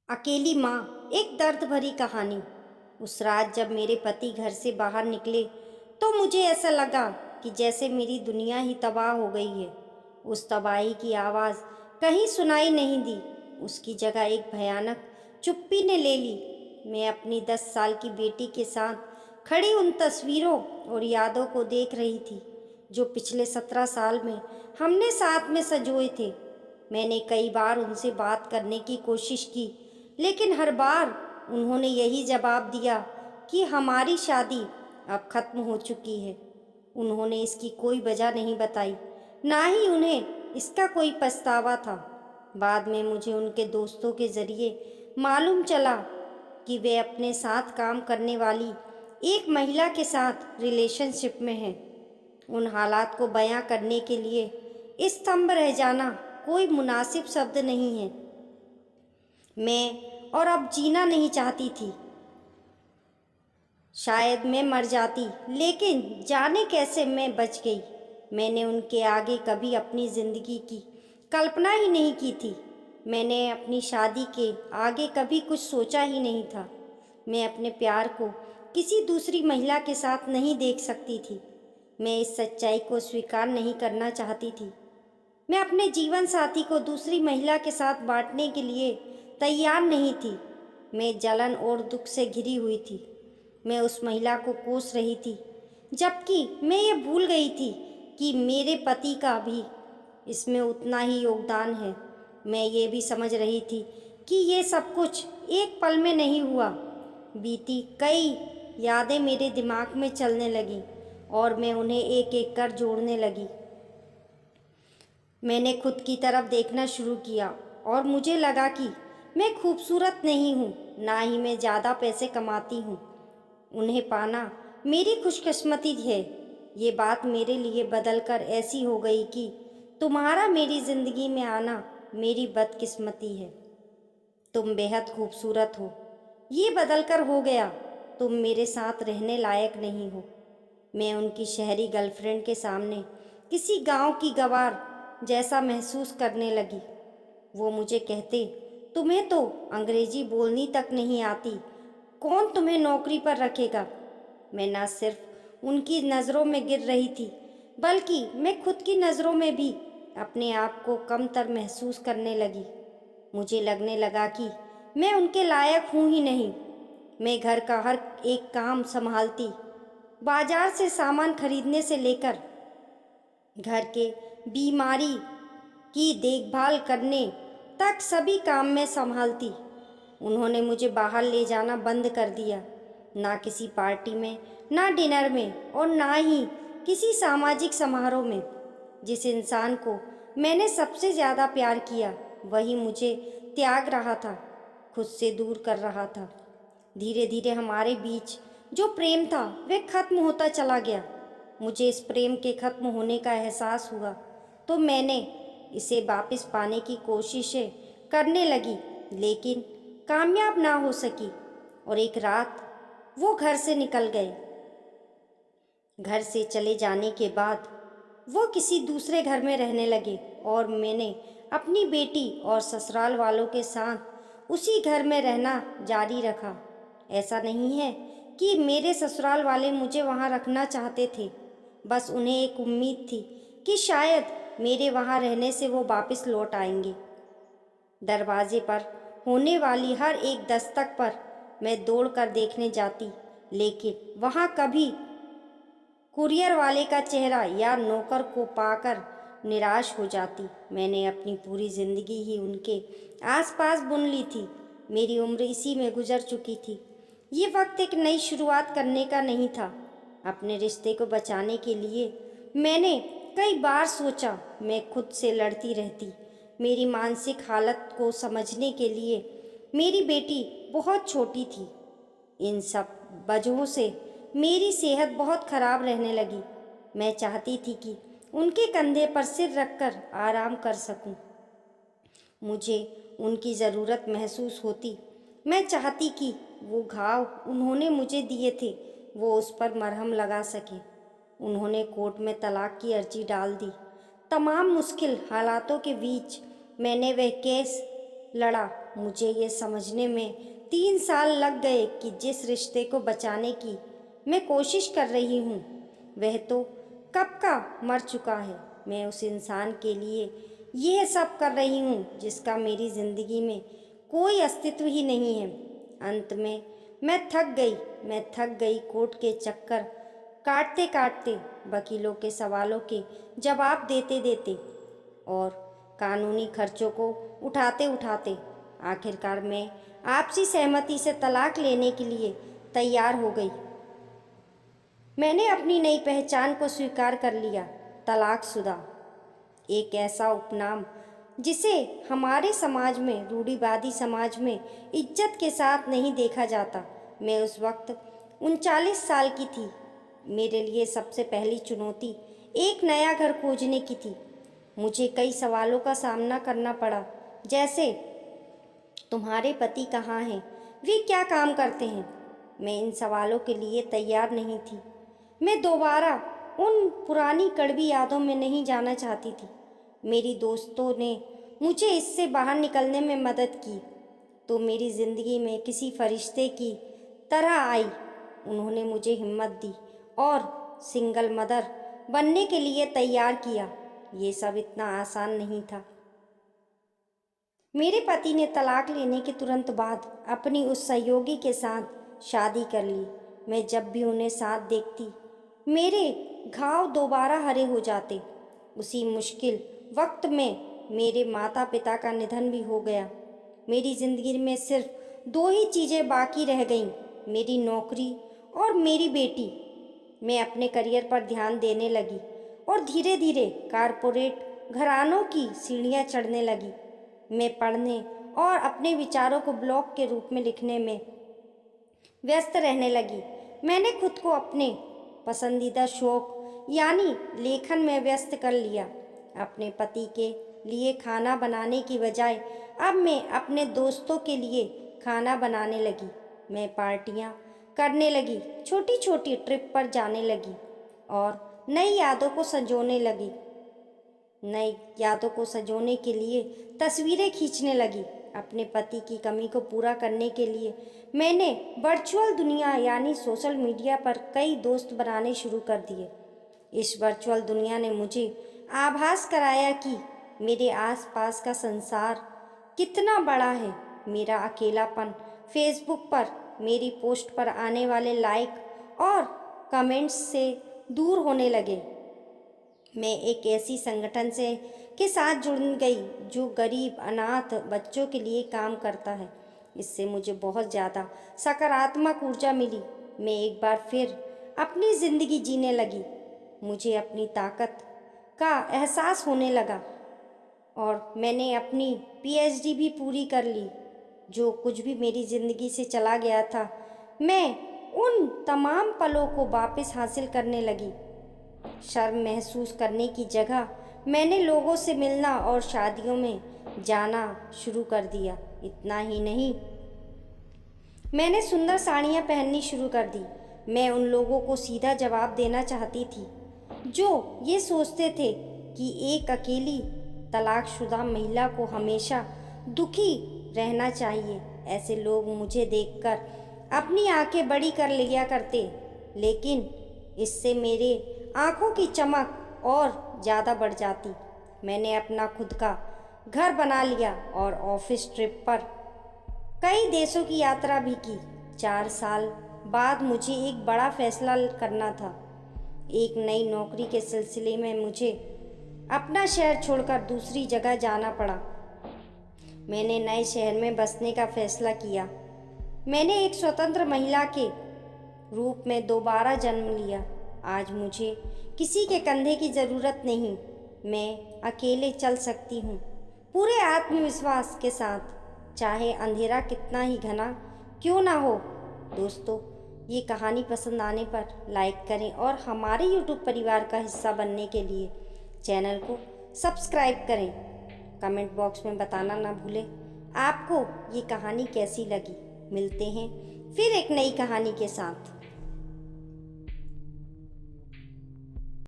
अकेली माँ, एक दर्द भरी कहानी। उस रात जब मेरे पति घर से बाहर निकले तो मुझे ऐसा लगा कि जैसे मेरी दुनिया ही तबाह हो गई है। उस तबाही की आवाज़ कहीं सुनाई नहीं दी, उसकी जगह एक भयानक चुप्पी ने ले ली। मैं अपनी 10 साल की बेटी के साथ खड़ी उन तस्वीरों और यादों को देख रही थी जो पिछले 17 साल में हमने साथ में संजोए थे। मैंने कई बार उनसे बात करने की कोशिश की, लेकिन हर बार उन्होंने यही जवाब दिया कि हमारी शादी अब खत्म हो चुकी है। उन्होंने इसकी कोई वजह नहीं बताई, ना ही उन्हें इसका कोई पछतावा था। बाद में मुझे उनके दोस्तों के ज़रिए मालूम चला कि वे अपने साथ काम करने वाली एक महिला के साथ रिलेशनशिप में हैं। उन हालात को बयां करने के लिए स्तंभ रह जाना कोई मुनासिब शब्द नहीं है। मैं और अब जीना नहीं चाहती थी। शायद मैं मर जाती, लेकिन जाने कैसे मैं बच गई। मैंने उनके आगे कभी अपनी ज़िंदगी की कल्पना ही नहीं की थी। मैंने अपनी शादी के आगे कभी कुछ सोचा ही नहीं था। मैं अपने प्यार को किसी दूसरी महिला के साथ नहीं देख सकती थी। मैं इस सच्चाई को स्वीकार नहीं करना चाहती थी। मैं अपने जीवन साथी को दूसरी महिला के साथ बांटने के लिए तैयार नहीं थी। मैं जलन और दुख से घिरी हुई थी। मैं उस महिला को कोस रही थी, जबकि मैं ये भूल गई थी कि मेरे पति का भी इसमें उतना ही योगदान है। मैं ये भी समझ रही थी कि ये सब कुछ एक पल में नहीं हुआ। बीती कई यादें मेरे दिमाग में चलने लगीं और मैं उन्हें एक एक कर जोड़ने लगी। मैंने खुद की तरफ देखना शुरू किया और मुझे लगा कि मैं खूबसूरत नहीं हूँ, ना ही मैं ज़्यादा पैसे कमाती हूँ। उन्हें पाना मेरी खुशकिस्मती है। ये बात मेरे लिए बदलकर ऐसी हो गई कि तुम्हारा मेरी ज़िंदगी में आना मेरी बदकिस्मती है। तुम बेहद खूबसूरत हो, ये बदलकर हो गया तुम मेरे साथ रहने लायक नहीं हो। मैं उनकी शहरी गर्लफ्रेंड के सामने किसी गांव की गवार जैसा महसूस करने लगी। वो मुझे कहते, तुम्हें तो अंग्रेजी बोलनी तक नहीं आती, कौन तुम्हें नौकरी पर रखेगा। मैं न सिर्फ उनकी नज़रों में गिर रही थी, बल्कि मैं खुद की नज़रों में भी अपने आप को कमतर महसूस करने लगी। मुझे लगने लगा कि मैं उनके लायक हूँ ही नहीं। मैं घर का हर एक काम संभालती, बाजार से सामान खरीदने से लेकर घर के बीमारी की देखभाल करने तक सभी काम मैं संभालती। उन्होंने मुझे बाहर ले जाना बंद कर दिया, ना किसी पार्टी में, ना डिनर में और ना ही किसी सामाजिक समारोह में। जिस इंसान को मैंने सबसे ज़्यादा प्यार किया, वही मुझे त्याग रहा था, खुद से दूर कर रहा था। धीरे धीरे हमारे बीच जो प्रेम था वह खत्म होता चला गया। मुझे इस प्रेम के खत्म होने का एहसास हुआ तो मैंने इसे वापस पाने की कोशिशें करने लगी, लेकिन कामयाब ना हो सकी। और एक रात वो घर से निकल गए। घर से चले जाने के बाद वो किसी दूसरे घर में रहने लगे और मैंने अपनी बेटी और ससुराल वालों के साथ उसी घर में रहना जारी रखा। ऐसा नहीं है कि मेरे ससुराल वाले मुझे वहाँ रखना चाहते थे, बस उन्हें एक उम्मीद थी कि शायद मेरे वहाँ रहने से वो वापस लौट आएंगे। दरवाजे पर होने वाली हर एक दस्तक पर मैं दौड़कर देखने जाती, लेकिन वहाँ कभी कुरियर वाले का चेहरा या नौकर को पाकर निराश हो जाती। मैंने अपनी पूरी ज़िंदगी ही उनके आसपास बुन ली थी। मेरी उम्र इसी में गुजर चुकी थी। ये वक्त एक नई शुरुआत करने का नहीं था। अपने रिश्ते को बचाने के लिए मैंने कई बार सोचा, मैं खुद से लड़ती रहती। मेरी मानसिक हालत को समझने के लिए मेरी बेटी बहुत छोटी थी। इन सब वजहों से मेरी सेहत बहुत खराब रहने लगी। मैं चाहती थी कि उनके कंधे पर सिर रखकर आराम कर सकूं। मुझे उनकी ज़रूरत महसूस होती। मैं चाहती कि वो घाव उन्होंने मुझे दिए थे वो उस पर मरहम लगा सके। उन्होंने कोर्ट में तलाक की अर्जी डाल दी। तमाम मुश्किल हालातों के बीच मैंने वह केस लड़ा मुझे ये समझने में 3 साल लग गए कि जिस रिश्ते को बचाने की मैं कोशिश कर रही हूँ वह तो कब का मर चुका है। मैं उस इंसान के लिए यह सब कर रही हूँ जिसका मेरी ज़िंदगी में कोई अस्तित्व ही नहीं है। अंत में मैं थक गई कोर्ट के चक्कर काटते काटते, वकीलों के सवालों के जवाब देते देते और कानूनी खर्चों को उठाते उठाते आखिरकार मैं आपसी सहमति से तलाक लेने के लिए तैयार हो गई। मैंने अपनी नई पहचान को स्वीकार कर लिया, तलाकशुदा, एक ऐसा उपनाम जिसे हमारे समाज में, रूढ़िवादी समाज में इज्जत के साथ नहीं देखा जाता। मैं उस वक्त 39 साल की थी। मेरे लिए सबसे पहली चुनौती एक नया घर खोजने की थी। मुझे कई सवालों का सामना करना पड़ा, जैसे तुम्हारे पति कहाँ हैं, वे क्या काम करते हैं। मैं इन सवालों के लिए तैयार नहीं थी। मैं दोबारा उन पुरानी कड़वी यादों में नहीं जाना चाहती थी। मेरी दोस्तों ने मुझे इससे बाहर निकलने में मदद की तो मेरी ज़िंदगी में किसी फरिश्ते की तरह आई। उन्होंने मुझे हिम्मत दी और सिंगल मदर बनने के लिए तैयार किया। ये सब इतना आसान नहीं था। मेरे पति ने तलाक लेने के तुरंत बाद अपनी उस सहयोगी के साथ शादी कर ली। मैं जब भी उन्हें साथ देखती मेरे घाव दोबारा हरे हो जाते। उसी मुश्किल वक्त में मेरे माता पिता का निधन भी हो गया। मेरी ज़िंदगी में सिर्फ 2 ही चीज़ें बाकी रह गईं, मेरी नौकरी और मेरी बेटी। मैं अपने करियर पर ध्यान देने लगी और धीरे धीरे कारपोरेट घरानों की सीढ़ियाँ चढ़ने लगी। मैं पढ़ने और अपने विचारों को ब्लॉग के रूप में लिखने में व्यस्त रहने लगी। मैंने खुद को अपने पसंदीदा शौक यानी लेखन में व्यस्त कर लिया। अपने पति के लिए खाना बनाने की बजाय अब मैं अपने दोस्तों के लिए खाना बनाने लगी। मैं पार्टियां करने लगी, छोटी छोटी ट्रिप पर जाने लगी और नई यादों को सजोने के लिए तस्वीरें खींचने लगी। अपने पति की कमी को पूरा करने के लिए मैंने वर्चुअल दुनिया यानी सोशल मीडिया पर कई दोस्त बनाने शुरू कर दिए। इस वर्चुअल दुनिया ने मुझे आभास कराया कि मेरे आसपास का संसार कितना बड़ा है। मेरा अकेलापन फेसबुक पर मेरी पोस्ट पर आने वाले लाइक और कमेंट्स से दूर होने लगे। मैं एक ऐसी संगठन के साथ जुड़ गई जो गरीब अनाथ बच्चों के लिए काम करता है। इससे मुझे बहुत ज़्यादा सकारात्मक ऊर्जा मिली। मैं एक बार फिर अपनी ज़िंदगी जीने लगी। मुझे अपनी ताकत का एहसास होने लगा और मैंने अपनी पीएचडी भी पूरी कर ली। जो कुछ भी मेरी ज़िंदगी से चला गया था, मैं उन तमाम पलों को वापस हासिल करने लगी। शर्म महसूस करने की जगह मैंने लोगों से मिलना और शादियों में जाना शुरू कर दिया। इतना ही नहीं, मैंने सुंदर साड़ियाँ पहननी शुरू कर दी। मैं उन लोगों को सीधा जवाब देना चाहती थी जो ये सोचते थे कि एक अकेली तलाकशुदा महिला को हमेशा दुखी रहना चाहिए। ऐसे लोग मुझे देखकर अपनी आंखें बड़ी कर लिया करते, लेकिन इससे मेरे आंखों की चमक और ज़्यादा बढ़ जाती। मैंने अपना खुद का घर बना लिया और ऑफिस ट्रिप पर कई देशों की यात्रा भी की। 4 साल बाद मुझे एक बड़ा फैसला करना था। एक नई नौकरी के सिलसिले में मुझे अपना शहर छोड़कर दूसरी जगह जाना पड़ा। मैंने नए शहर में बसने का फैसला किया। मैंने एक स्वतंत्र महिला के रूप में दोबारा जन्म लिया। आज मुझे किसी के कंधे की ज़रूरत नहीं। मैं अकेले चल सकती हूँ, पूरे आत्मविश्वास के साथ, चाहे अंधेरा कितना ही घना क्यों ना हो। दोस्तों, ये कहानी पसंद आने पर लाइक करें और हमारे YouTube परिवार का हिस्सा बनने के लिए चैनल को सब्सक्राइब करें। कमेंट बॉक्स में बताना ना भूलें आपको ये कहानी कैसी लगी। मिलते हैं फिर एक नई कहानी के साथ।